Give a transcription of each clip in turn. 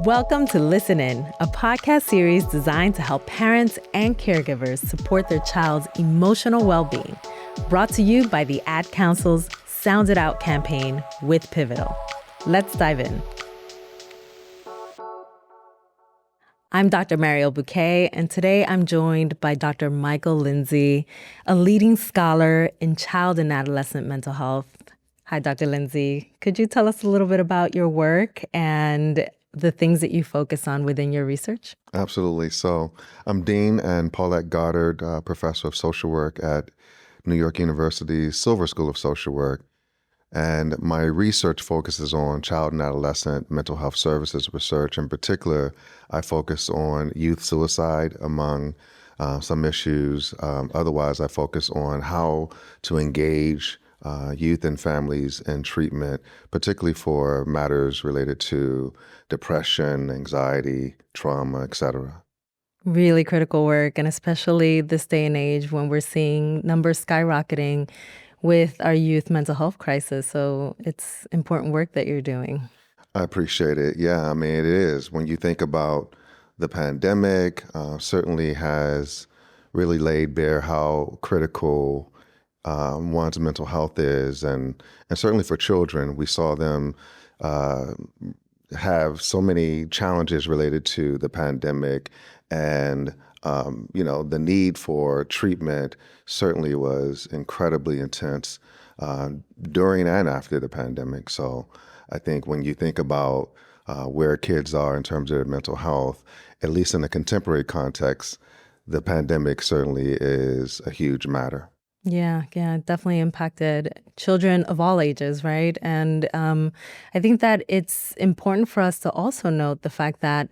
Welcome to Listen In, a podcast series designed to help parents and caregivers support their child's emotional well-being. Brought to you by the Ad Council's Sound It Out campaign with Pivotal. Let's dive in. I'm Dr. Mariel Buqué, and today I'm joined by Dr. Michael Lindsey, a leading scholar in child and adolescent mental health. Hi, Dr. Lindsey. Could you tell us a little bit about your work and the things that you focus on within your research? Absolutely. So I'm Dean and Paulette Goddard, Professor of Social Work at New York University's Silver School of Social Work. And my research focuses on child and adolescent mental health services research. In particular, I focus on youth suicide among some issues. Otherwise, I focus on how to engage youth and families in treatment, particularly for matters related to depression, anxiety, trauma, et cetera. Really critical work, and especially this day and age when we're seeing numbers skyrocketing with our youth mental health crisis. So it's important work that you're doing. I appreciate it. Yeah, I mean, it is. When you think about the pandemic, certainly has really laid bare how critical one's mental health is. And certainly for children, we saw them have so many challenges related to the pandemic, and the need for treatment certainly was incredibly intense during and after the pandemic. So I think when you think about where kids are in terms of their mental health, at least in the contemporary context, the pandemic certainly is a huge matter. Yeah, it definitely impacted children of all ages, right? And I think that it's important for us to also note the fact that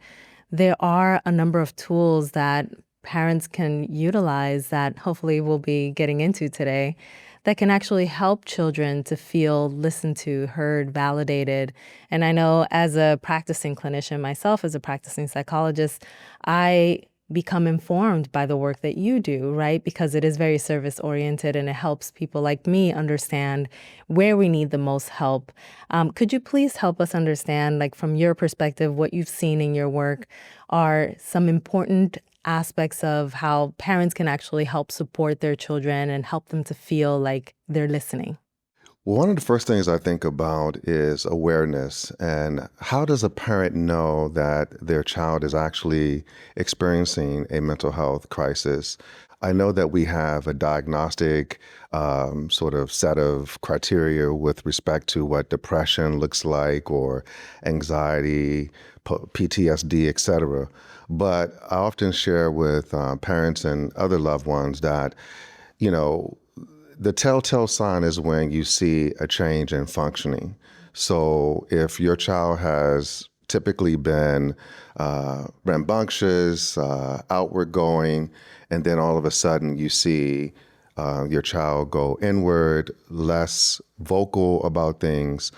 there are a number of tools that parents can utilize that hopefully we'll be getting into today that can actually help children to feel listened to, heard, validated. And I know as a practicing clinician myself, as a practicing psychologist, I become informed by the work that you do, right? Because it is very service oriented and it helps people like me understand where we need the most help. Could you please help us understand, like from your perspective, what you've seen in your work are some important aspects of how parents can actually help support their children and help them to feel like they're listening? Well, one of the first things I think about is awareness, and how does a parent know that their child is actually experiencing a mental health crisis? I know that we have a diagnostic sort of set of criteria with respect to what depression looks like, or anxiety, PTSD, et cetera. But I often share with parents and other loved ones that, the telltale sign is when you see a change in functioning. So if your child has typically been rambunctious, outward going, and then all of a sudden you see your child go inward, less vocal about things,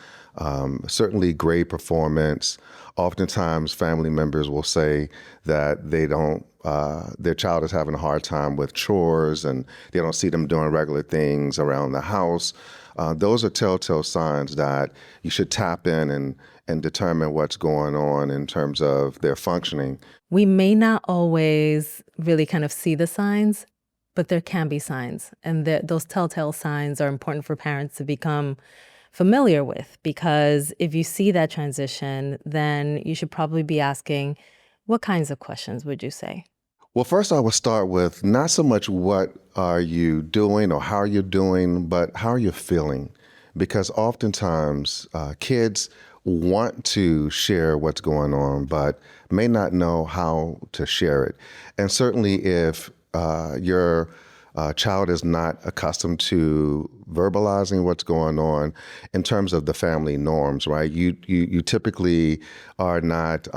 certainly grade performance. Oftentimes family members will say that their child is having a hard time with chores and they don't see them doing regular things around the house. Those are telltale signs that you should tap in and determine what's going on in terms of their functioning. We may not always really kind of see the signs, but there can be signs. And those telltale signs are important for parents to become familiar with, because if you see that transition, then you should probably be asking, what kinds of questions would you say? Well, first I would start with not so much what are you doing or how are you doing, but how are you feeling? Because oftentimes kids want to share what's going on, but may not know how to share it. And certainly if your child is not accustomed to verbalizing what's going on in terms of the family norms, right? You typically are not,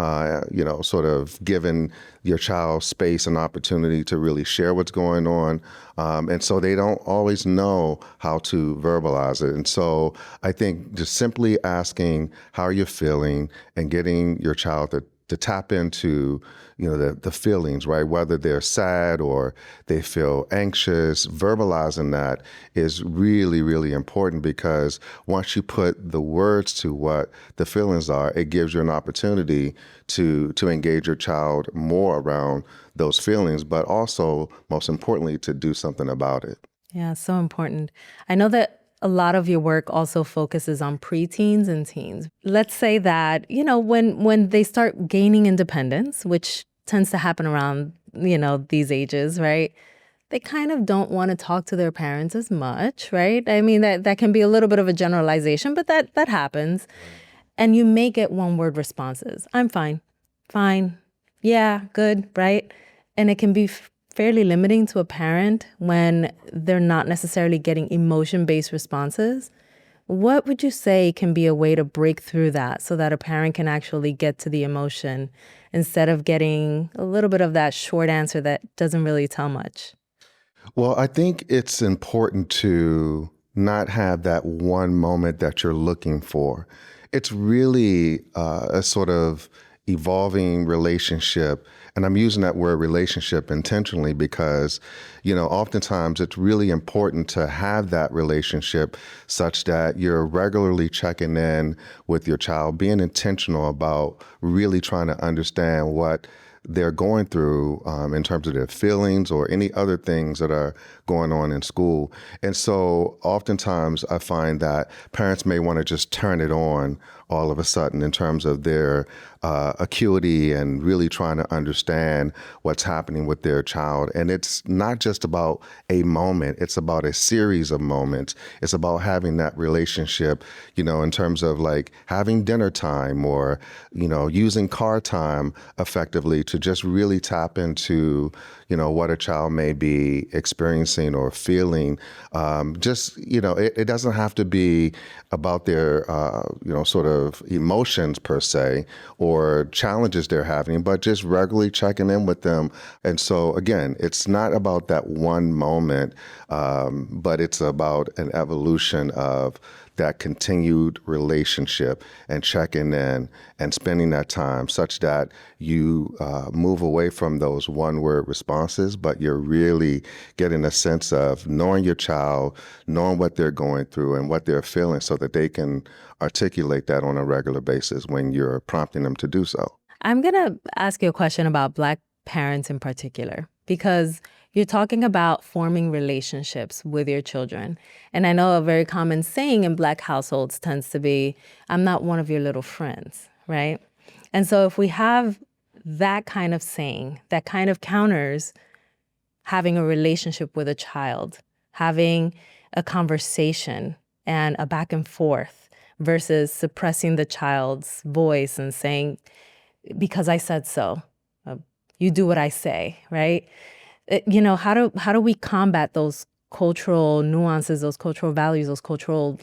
sort of given your child space and opportunity to really share what's going on. And so they don't always know how to verbalize it. And so I think just simply asking how you're feeling and getting your child to to tap into, the feelings, right? Whether they're sad or they feel anxious, verbalizing that is really, really important, because once you put the words to what the feelings are, it gives you an opportunity to engage your child more around those feelings, but also, most importantly, to do something about it. Yeah, so important. I know that a lot of your work also focuses on preteens and teens. Let's say that, when they start gaining independence, which tends to happen around, these ages, right? They kind of don't want to talk to their parents as much, right? I mean, that can be a little bit of a generalization, but that happens. And you may get one-word responses. I'm fine. Fine. Yeah, good, right? And it can be fairly limiting to a parent when they're not necessarily getting emotion-based responses. What would you say can be a way to break through that so that a parent can actually get to the emotion instead of getting a little bit of that short answer that doesn't really tell much? Well, I think it's important to not have that one moment that you're looking for. It's really a sort of evolving relationship. And I'm using that word relationship intentionally because, oftentimes it's really important to have that relationship such that you're regularly checking in with your child, being intentional about really trying to understand what they're going through in terms of their feelings or any other things that are going on in school. And so oftentimes I find that parents may want to just turn it on all of a sudden in terms of their acuity and really trying to understand what's happening with their child. And it's not just about a moment, it's about a series of moments. It's about having that relationship, in terms of like having dinner time or, using car time effectively to just really tap into, what a child may be experiencing or feeling. It doesn't have to be about their, sort of emotions per se or challenges they're having, but just regularly checking in with them. And so again, it's not about that one moment, but it's about an evolution of that continued relationship and checking in and spending that time such that you move away from those one-word responses, but you're really getting a sense of knowing your child, knowing what they're going through and what they're feeling so that they can articulate that on a regular basis when you're prompting them to do so. I'm going to ask you a question about Black parents in particular, because you're talking about forming relationships with your children. And I know a very common saying in Black households tends to be, I'm not one of your little friends, right? And so if we have that kind of saying, that kind of counters having a relationship with a child, having a conversation and a back and forth versus suppressing the child's voice and saying, because I said so, you do what I say, right? How do we combat those cultural nuances, those cultural values, those cultural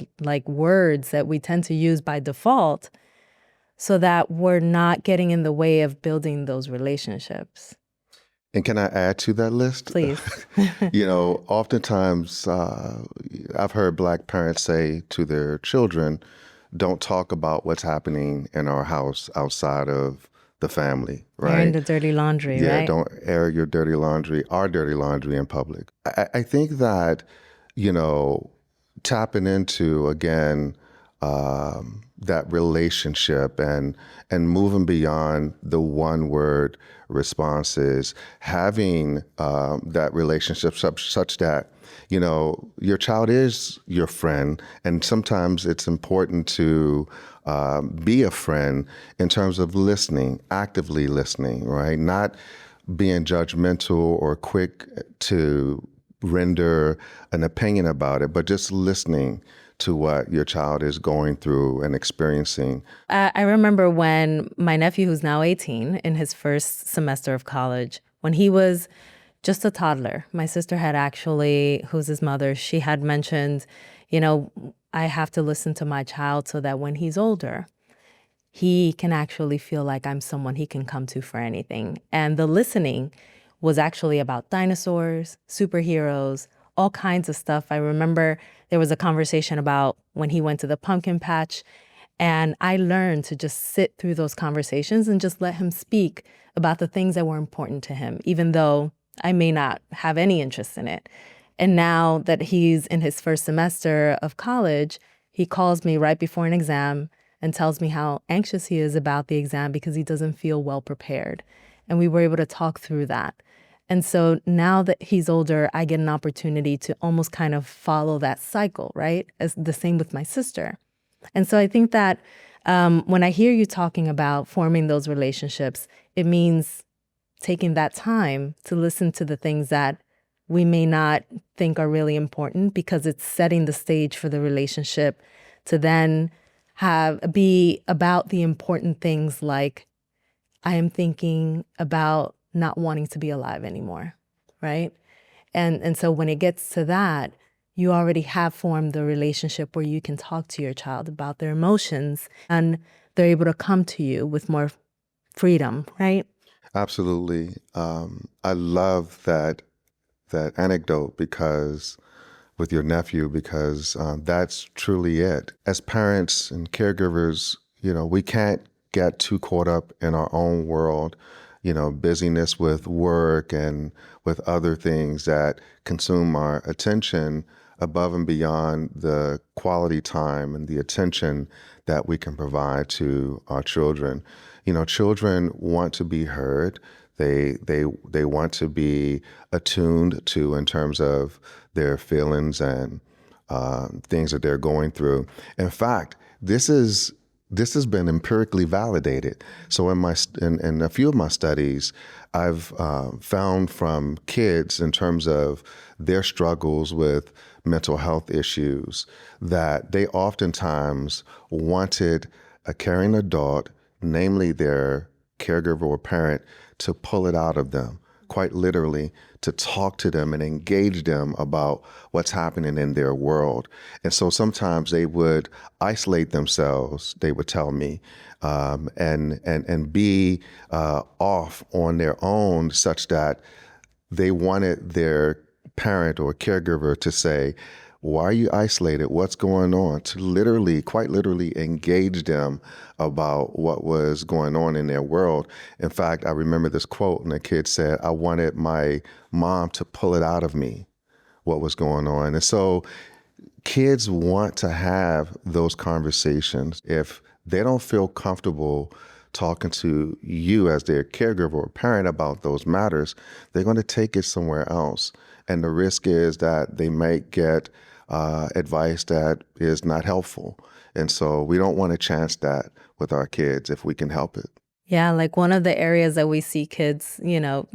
words that we tend to use by default so that we're not getting in the way of building those relationships? And can I add to that list? Please. Oftentimes I've heard Black parents say to their children, don't talk about what's happening in our house outside of the family, right? Airing the dirty laundry, Yeah, right? don't air your dirty laundry, our dirty laundry in public. I think that, tapping into, again, that relationship and moving beyond the one word responses, having that relationship such that, your child is your friend. And sometimes it's important to be a friend in terms of listening, actively listening, right? Not being judgmental or quick to render an opinion about it, but just listening to what your child is going through and experiencing. I remember when my nephew, who's now 18, in his first semester of college, when he was just a toddler, my sister had actually, who's his mother, she had mentioned, I have to listen to my child so that when he's older, he can actually feel like I'm someone he can come to for anything. And the listening was actually about dinosaurs, superheroes, all kinds of stuff. I remember there was a conversation about when he went to the pumpkin patch And I learned to just sit through those conversations and just let him speak about the things that were important to him, even though I may not have any interest in it. And now that he's in his first semester of college, he calls me right before an exam and tells me how anxious he is about the exam because he doesn't feel well prepared. And we were able to talk through that. And so now that he's older, I get an opportunity to almost kind of follow that cycle, right? As the same with my sister. And so I think that when I hear you talking about forming those relationships, it means taking that time to listen to the things that we may not think are really important, because it's setting the stage for the relationship to then be about the important things, like I am thinking about not wanting to be alive anymore, right? And so when it gets to that, you already have formed the relationship where you can talk to your child about their emotions, and they're able to come to you with more freedom, right? Absolutely. I love that anecdote because with your nephew, because that's truly it. As parents and caregivers, we can't get too caught up in our own world, busyness with work and with other things that consume our attention above and beyond the quality time and the attention that we can provide to our children. Children want to be heard. They want to be attuned to in terms of their feelings and things that they're going through. In fact, this has been empirically validated. So in a few of my studies, I've found from kids in terms of their struggles with mental health issues that they oftentimes wanted a caring adult, namely their caregiver or parent, to pull it out of them, quite literally, to talk to them and engage them about what's happening in their world. And so sometimes they would isolate themselves, they would tell me, and be off on their own, such that they wanted their parent or caregiver to say, why are you isolated? What's going on? To literally, quite literally engage them about what was going on in their world. In fact, I remember this quote, and the kid said, I wanted my mom to pull it out of me, what was going on. And so kids want to have those conversations. If they don't feel comfortable talking to you as their caregiver or parent about those matters, they're going to take it somewhere else. And the risk is that they might get advice that is not helpful. And so we don't want to chance that with our kids if we can help it. Yeah, like one of the areas that we see kids,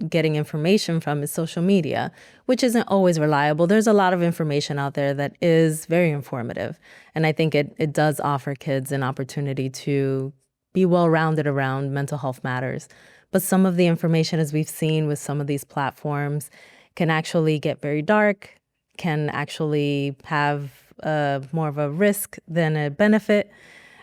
getting information from is social media, which isn't always reliable. There's a lot of information out there that is very informative. And I think it does offer kids an opportunity to be well-rounded around mental health matters. But some of the information, as we've seen with some of these platforms, can actually get very dark, can actually have more of a risk than a benefit.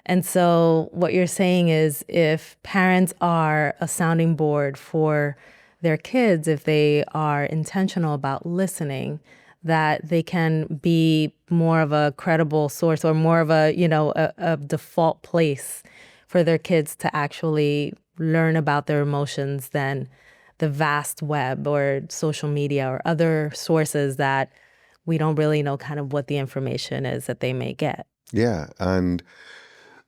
And so what you're saying is, if parents are a sounding board for their kids, if they are intentional about listening, that they can be more of a credible source, or more of a default place for their kids to actually learn about their emotions than the vast web or social media or other sources that we don't really know kind of what the information is that they may get. Yeah. And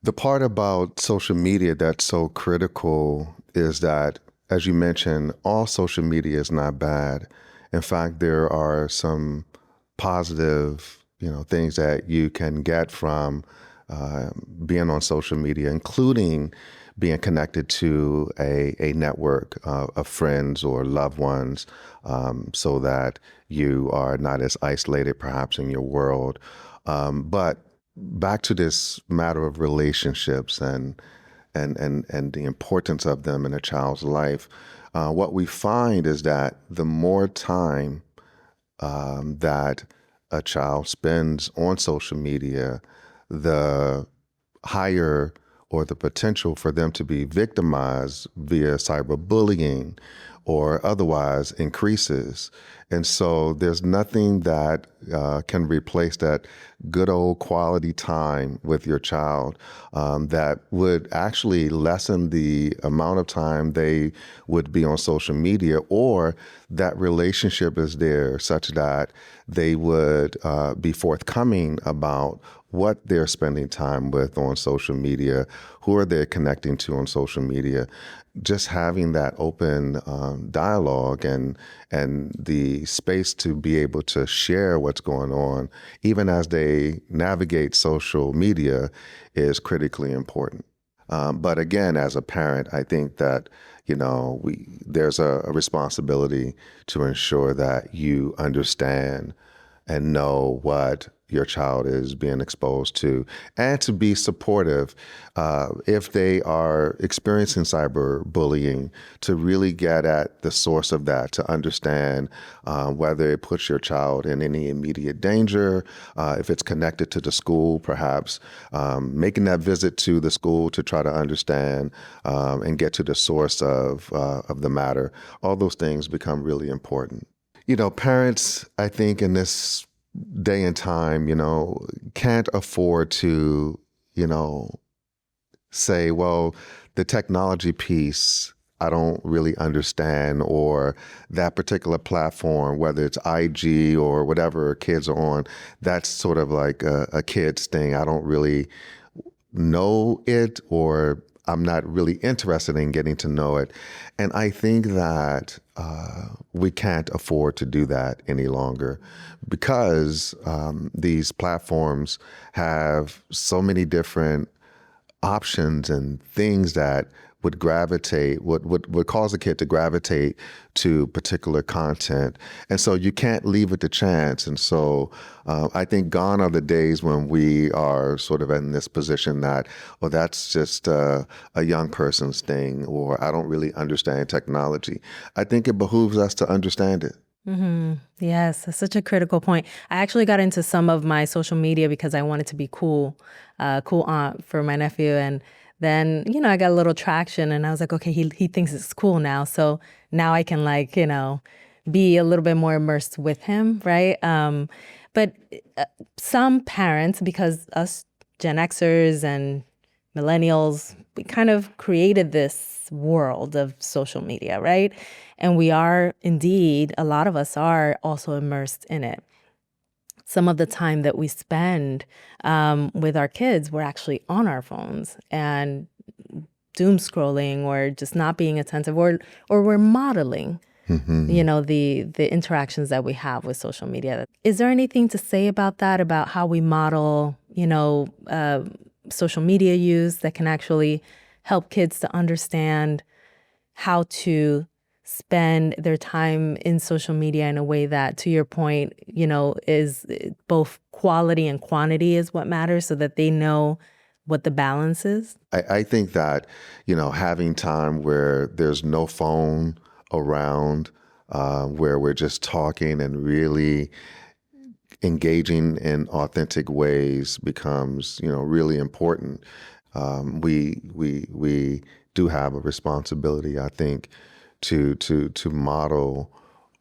the part about social media that's so critical is that, as you mentioned, all social media is not bad. In fact, there are some positive, things that you can get from being on social media, including being connected to a network of friends or loved ones, so that you are not as isolated perhaps in your world. But back to this matter of relationships and the importance of them in a child's life, what we find is that the more time that a child spends on social media, the higher or the potential for them to be victimized via cyberbullying or otherwise increases. And so there's nothing that can replace that good old quality time with your child that would actually lessen the amount of time they would be on social media, or that relationship is there such that they would be forthcoming about what they're spending time with on social media, who are they connecting to on social media. Just having that open dialogue and the space to be able to share what's going on, even as they navigate social media, is critically important. But again, as a parent, I think that there's a responsibility to ensure that you understand and know what your child is being exposed to, and to be supportive if they are experiencing cyberbullying, to really get at the source of that, to understand whether it puts your child in any immediate danger, if it's connected to the school, perhaps making that visit to the school to try to understand and get to the source of the matter. All those things become really important. Parents, I think in this day and time, can't afford to, say, well, the technology piece, I don't really understand, or that particular platform, whether it's IG or whatever kids are on, that's sort of like a kid's thing. I don't really know it, or I'm not really interested in getting to know it. And I think that we can't afford to do that any longer, because these platforms have so many different options and things that would cause a kid to gravitate to particular content. And so you can't leave it to chance. And so I think gone are the days when we are sort of in this position that, well, that's just a young person's thing, or I don't really understand technology. I think it behooves us to understand it. Yes, that's such a critical point. I actually got into some of my social media because I wanted to be cool aunt for my nephew. And then, I got a little traction and I was like, okay, he thinks it's cool now. So now I can be a little bit more immersed with him, right? But some parents, because us Gen Xers and millennials, we kind of created this world of social media, right? And we are indeed, a lot of us are also immersed in it. Some of the time that we spend with our kids, we're actually on our phones and doom scrolling, or just not being attentive, or we're modeling, the interactions that we have with social media. Is there anything to say about that, about how we model, social media use, that can actually help kids to understand how to spend their time in social media in a way that, to your point, is both quality and quantity is what matters, so that they know what the balance is? I think that, having time where there's no phone around, where we're just talking and really engaging in authentic ways becomes, really important. We do have a responsibility, I think, to model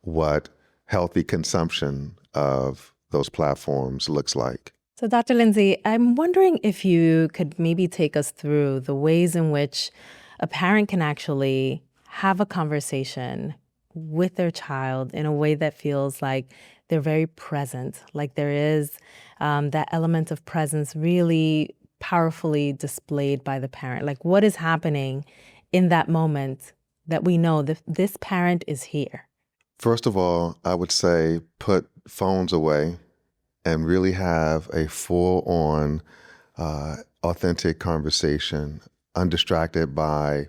what healthy consumption of those platforms looks like. So, Dr. Lindsey, I'm wondering if you could maybe take us through the ways in which a parent can actually have a conversation with their child in a way that feels like they're very present, like there is that element of presence really powerfully displayed by the parent. Like, what is happening in that moment that we know that this parent is here? First of all, I would say put phones away and really have a full-on, authentic conversation, undistracted by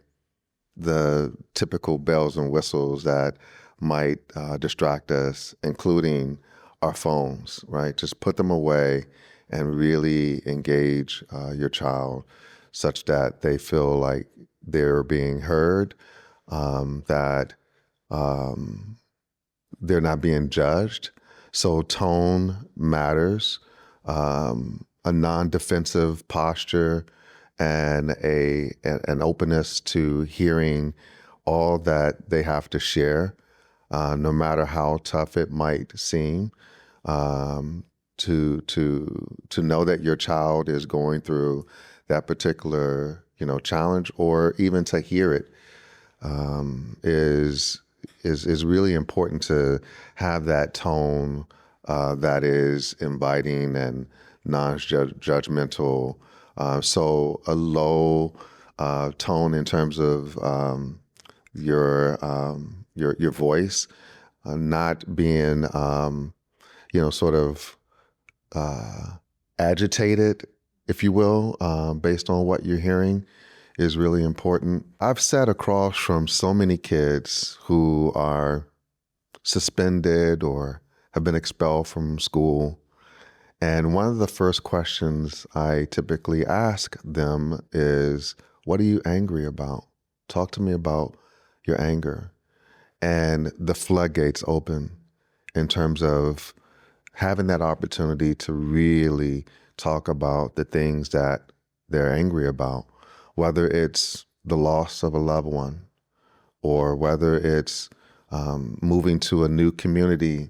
the typical bells and whistles that might distract us, including our phones, right? Just put them away and really engage your child such that they feel like they're being heard, that they're not being judged. So tone matters, a non-defensive posture, and an openness to hearing all that they have to share, no matter how tough it might seem. To know that your child is going through that particular challenge, or even to hear it, is really important, to have that tone that is inviting and non-judgmental. So a low tone in terms of your voice, not being sort of agitated, if you will, based on what you're hearing, is really important. I've sat across from so many kids who are suspended or have been expelled from school. And one of the first questions I typically ask them is, what are you angry about? Talk to me about your anger. And the floodgates open in terms of having that opportunity to really talk about the things that they're angry about, whether it's the loss of a loved one, or whether it's moving to a new community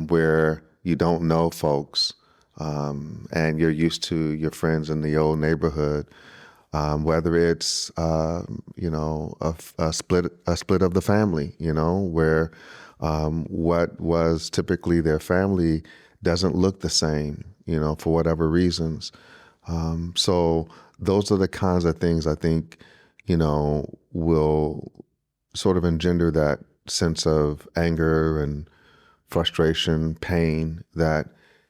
where you don't know folks, and you're used to your friends in the old neighborhood, whether it's a split of the family, where what was typically their family doesn't look the same, for whatever reasons. So those are the kinds of things I think, will sort of engender that sense of anger and frustration, pain that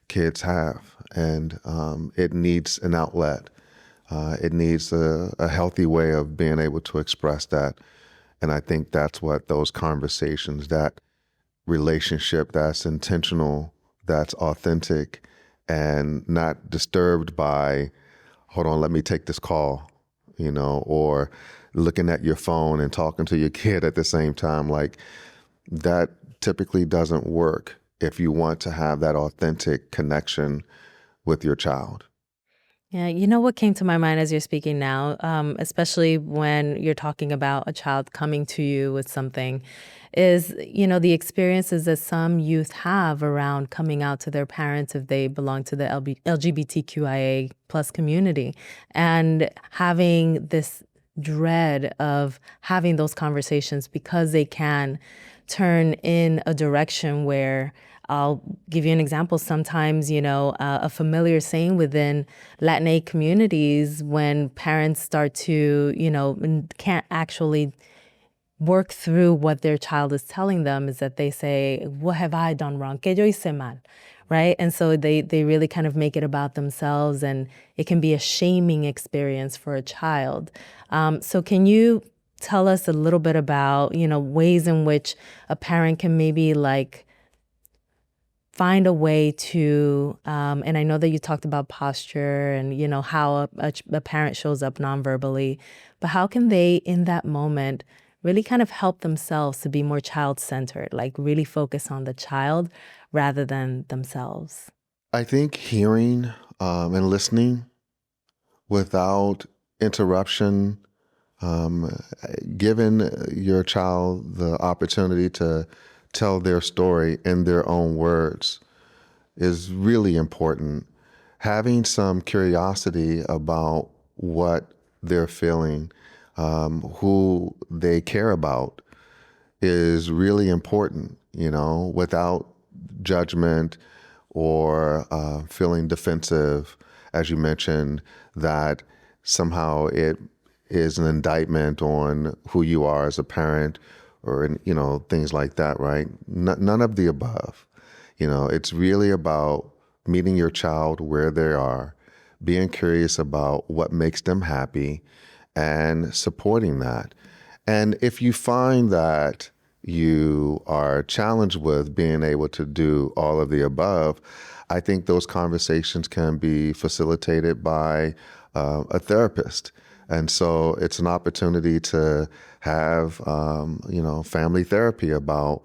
kids have. And it needs an outlet. It needs a healthy way of being able to express that. And I think that's what those conversations, that relationship that's intentional, that's authentic, and not disturbed by, hold on, let me take this call, or looking at your phone and talking to your kid at the same time. Like, that typically doesn't work if you want to have that authentic connection with your child. Yeah, you know what came to my mind as you're speaking now, especially when you're talking about a child coming to you with something, is, the experiences that some youth have around coming out to their parents if they belong to the LGBTQIA plus community, and having this dread of having those conversations because they can turn in a direction where, I'll give you an example. Sometimes, a familiar saying within Latinx communities, when parents start to, can't actually work through what their child is telling them, is that they say, what have I done wrong? ¿Qué yo hice mal? Right? And so they really kind of make it about themselves, and it can be a shaming experience for a child. So can you tell us a little bit about, ways in which a parent can maybe find a way to, and I know that you talked about posture and, how a parent shows up nonverbally, but how can they, in that moment, really kind of help themselves to be more child-centered, like really focus on the child rather than themselves? I think hearing and listening without interruption, giving your child the opportunity to tell their story in their own words is really important. Having some curiosity about what they're feeling, who they care about, is really important, without judgment or feeling defensive, as you mentioned, that somehow it is an indictment on who you are as a parent, or things like that, right? None of the above. It's really about meeting your child where they are, being curious about what makes them happy, and supporting that. And if you find that you are challenged with being able to do all of the above, I think those conversations can be facilitated by a therapist. And so it's an opportunity to have, family therapy about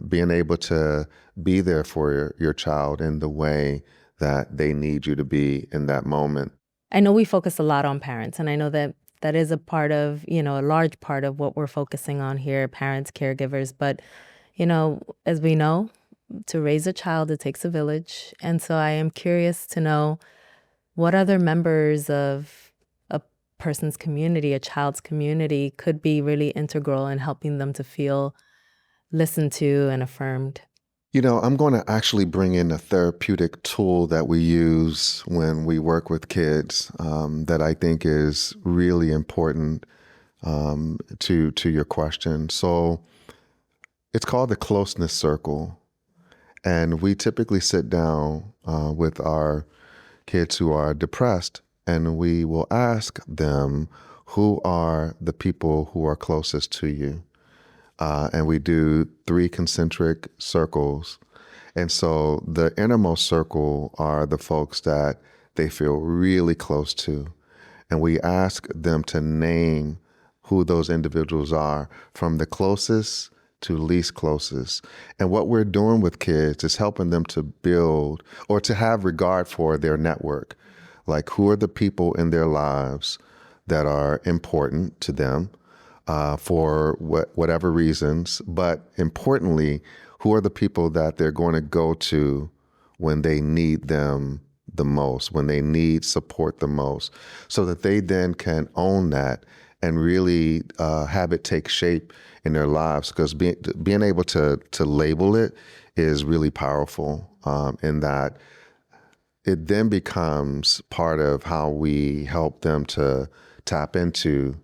being able to be there for your child in the way that they need you to be in that moment. I know we focus a lot on parents, and I know that That is a part of, a large part of what we're focusing on here, parents, caregivers. But, as we know, to raise a child, it takes a village. And so I am curious to know what other members of a person's community, a child's community, could be really integral in helping them to feel listened to and affirmed. I'm going to actually bring in a therapeutic tool that we use when we work with kids that I think is really important to your question. So it's called the Closeness Circle. And we typically sit down with our kids who are depressed, and we will ask them, who are the people who are closest to you? And we do 3 concentric circles. And so the innermost circle are the folks that they feel really close to. And we ask them to name who those individuals are, from the closest to least closest. And what we're doing with kids is helping them to build or to have regard for their network. Like, who are the people in their lives that are important to them for whatever reasons, but importantly, who are the people that they're going to go to when they need them the most, when they need support the most, so that they then can own that and really have it take shape in their lives. Because being able to label it is really powerful in that it then becomes part of how we help them to tap into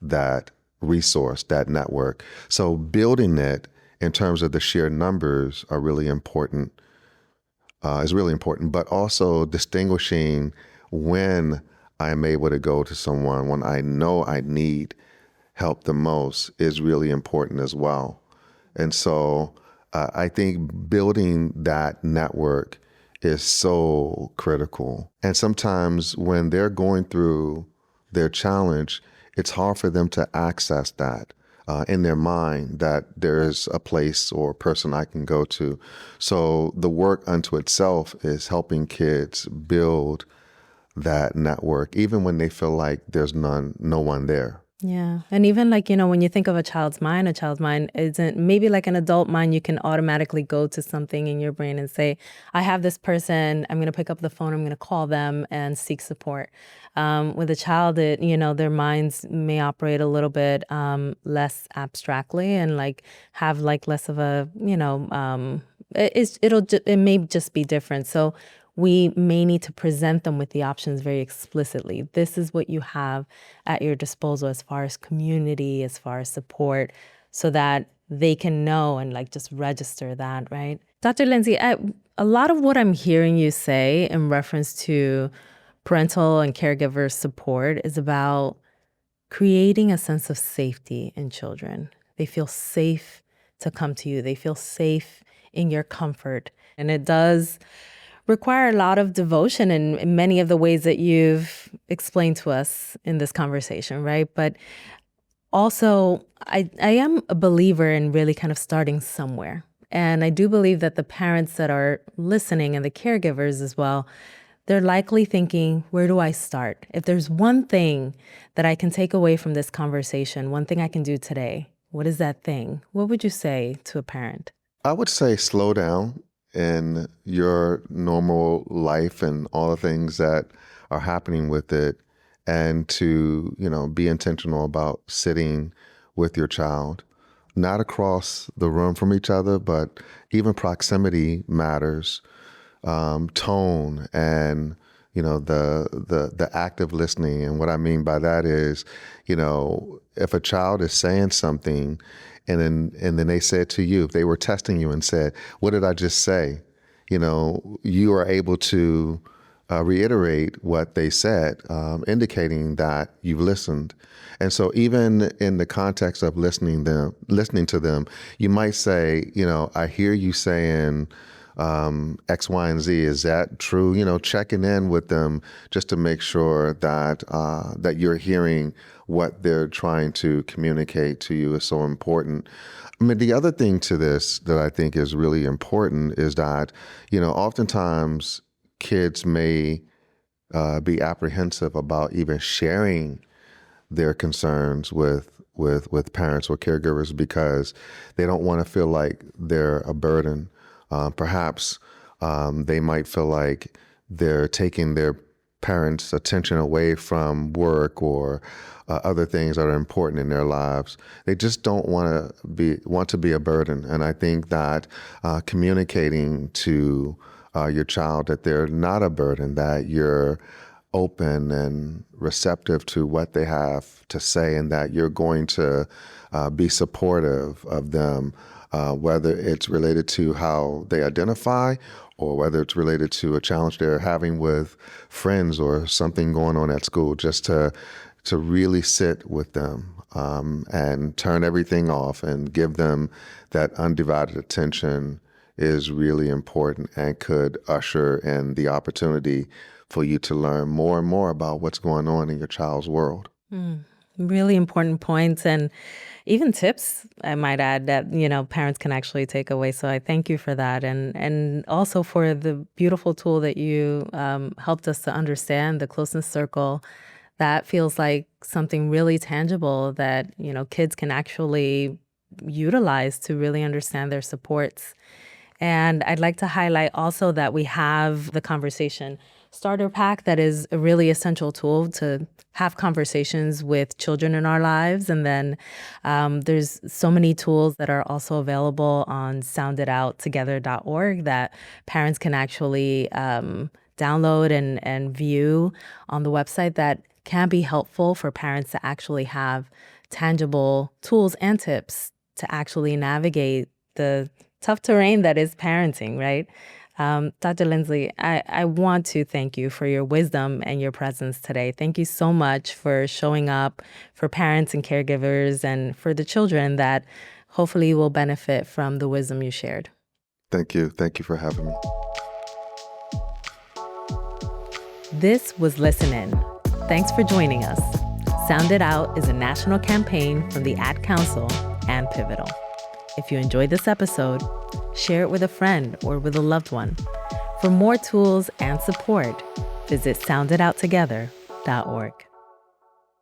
that resource, that network. So building it in terms of the sheer numbers are really important, is really important, but also distinguishing when I'm able to go to someone, when I know I need help the most, is really important as well. And so I think building that network is so critical. And sometimes when they're going through their challenge, it's hard for them to access that in their mind, that there is a place or a person I can go to. So the work unto itself is helping kids build that network, even when they feel like there's no one there. Yeah. And even like, when you think of a child's mind isn't maybe like an adult mind. You can automatically go to something in your brain and say, I have this person, I'm going to pick up the phone, I'm going to call them and seek support. With a child, their minds may operate a little bit less abstractly and like have like less of a, it may just be different. So we may need to present them with the options very explicitly. This is what you have at your disposal as far as community, as far as support, so that they can know and like just register that, right? Dr. Lindsey, a lot of what I'm hearing you say in reference to parental and caregiver support is about creating a sense of safety in children. They feel safe to come to you. They feel safe in your comfort. And it does require a lot of devotion in many of the ways that you've explained to us in this conversation, right? But also, I am a believer in really kind of starting somewhere. And I do believe that the parents that are listening and the caregivers as well, they're likely thinking, where do I start? If there's one thing that I can take away from this conversation, one thing I can do today, what is that thing? What would you say to a parent? I would say slow down in your normal life and all the things that are happening with it, and to, be intentional about sitting with your child, not across the room from each other, but even proximity matters. Tone and, the active listening. And what I mean by that is, if a child is saying something and then they said to you, if they were testing you and said, what did I just say? You are able to reiterate what they said, indicating that you've listened. And so even in the context of listening to them, you might say, I hear you saying X, Y, and Z. Is that true? Checking in with them just to make sure that that you're hearing what they're trying to communicate to you is so important. I mean, the other thing to this that I think is really important is that, oftentimes kids may be apprehensive about even sharing their concerns with parents or caregivers because they don't want to feel like they're a burden. Perhaps they might feel like they're taking their parents' attention away from work or other things that are important in their lives. They just don't want to be a burden. And I think that communicating to your child that they're not a burden, that you're open and receptive to what they have to say, and that you're going to be supportive of them, whether it's related to how they identify or whether it's related to a challenge they're having with friends or something going on at school, just to really sit with them and turn everything off and give them that undivided attention is really important and could usher in the opportunity for you to learn more and more about what's going on in your child's world. Really important points and even tips, I might add, that, parents can actually take away. So I thank you for that. And also for the beautiful tool that you helped us to understand, the Closeness Circle. That feels like something really tangible that, kids can actually utilize to really understand their supports. And I'd like to highlight also that we have the Conversation Starter Pack that is a really essential tool to have conversations with children in our lives. And then there's so many tools that are also available on sounditouttogether.org that parents can actually download and view on the website that can be helpful for parents to actually have tangible tools and tips to actually navigate the tough terrain that is parenting, right? Dr. Lindsey, I want to thank you for your wisdom and your presence today. Thank you so much for showing up for parents and caregivers and for the children that hopefully will benefit from the wisdom you shared. Thank you. Thank you for having me. This was Listen In. Thanks for joining us. Sound It Out is a national campaign from the Ad Council and Pivotal. If you enjoyed this episode, share it with a friend or with a loved one. For more tools and support, visit sounditouttogether.org.